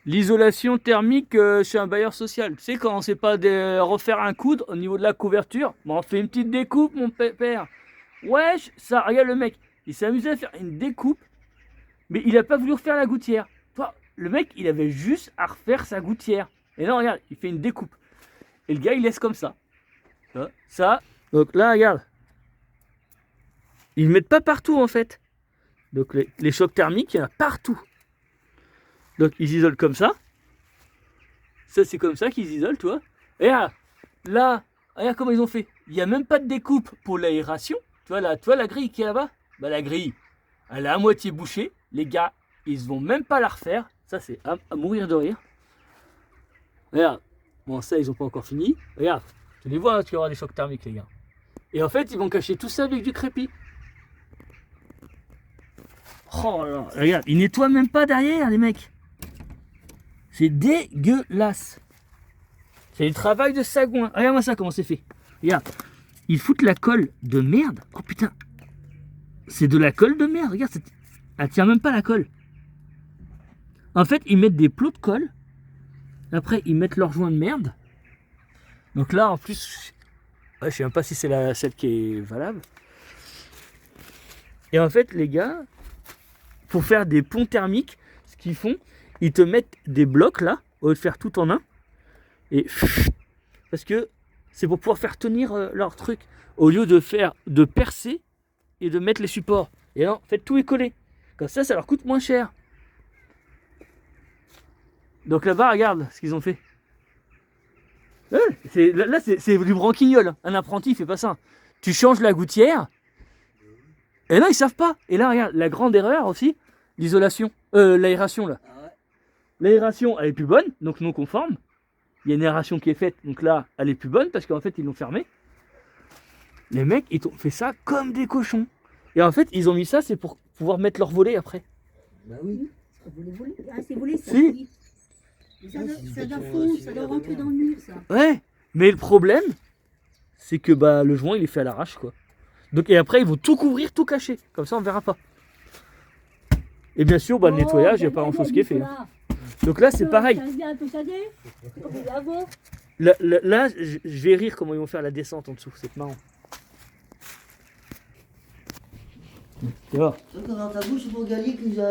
L'isolation thermique chez un bailleur social. Tu sais, quand on ne sait pas refaire un coude au niveau de la couverture, on fait une petite découpe, mon père. Wesh, ça, regarde le mec. Il s'est amusé à faire une découpe, mais il n'a pas voulu refaire la gouttière. Toi, le mec, il avait juste à refaire sa gouttière. Et non, regarde, il fait une découpe. Et le gars, il laisse comme ça. Ça. Donc là, regarde. Ils ne mettent pas partout, en fait. Donc les chocs thermiques, il y en a partout. Donc ils isolent comme ça. Ça, c'est comme ça qu'ils isolent, tu vois. Et là, regarde comment ils ont fait. Il n'y a même pas de découpe pour l'aération. Tu vois la grille qui est là-bas. Bah la grille, elle est à moitié bouchée. Les gars, ils vont même pas la refaire. Ça, c'est à mourir de rire. Regarde. Bon, ça, ils n'ont pas encore fini. Regarde. Tu les vois, hein, tu vas avoir des chocs thermiques, les gars. Et en fait, ils vont cacher tout ça avec du crépi. Oh là là. Regarde, ils nettoient même pas derrière, les mecs. C'est dégueulasse. C'est le travail de sagouin. Regarde-moi ça, comment c'est fait. Regarde. Ils foutent la colle de merde. Oh putain. C'est de la colle de merde. Regarde, elle tient même pas la colle. En fait, ils mettent des plots de colle. Après, ils mettent leur joint de merde. Donc là, en plus, je sais même pas si c'est celle qui est valable. Et en fait, les gars, pour faire des ponts thermiques, ce qu'ils font, ils te mettent des blocs là, au lieu de faire tout en un. Et parce que c'est pour pouvoir faire tenir leur truc, au lieu de percer et de mettre les supports. Et non, en fait, tout est collé. Comme ça leur coûte moins cher. Donc là-bas, regarde ce qu'ils ont fait. Là, c'est du branquignol. Un apprenti, il fait pas ça. Tu changes la gouttière. Et là, ils savent pas. Et là, regarde, la grande erreur aussi, l'isolation. L'aération, là. L'aération, elle est plus bonne, donc non conforme. Il y a une aération qui est faite, donc là, elle est plus bonne parce qu'en fait, ils l'ont fermée. Les mecs, ils ont fait ça comme des cochons. Et en fait, ils ont mis ça, c'est pour pouvoir mettre leur volet après. Bah oui. Ah, c'est volé, ça. Si. Ça doit fondre, ça doit rentrer dans le mur, ça. Ouais, mais le problème, c'est que bah, le joint, il est fait à l'arrache, quoi. Donc, et après, ils vont tout couvrir, tout cacher. Comme ça, on verra pas. Et bien sûr, bah, le nettoyage, il n'y a pas grand-chose qui est fait. Hein. Donc là, c'est pareil. Là, je vais rire comment ils vont faire la descente en dessous. C'est marrant. Tu vois. Dans ta bouche, c'est pour gagner qu'ils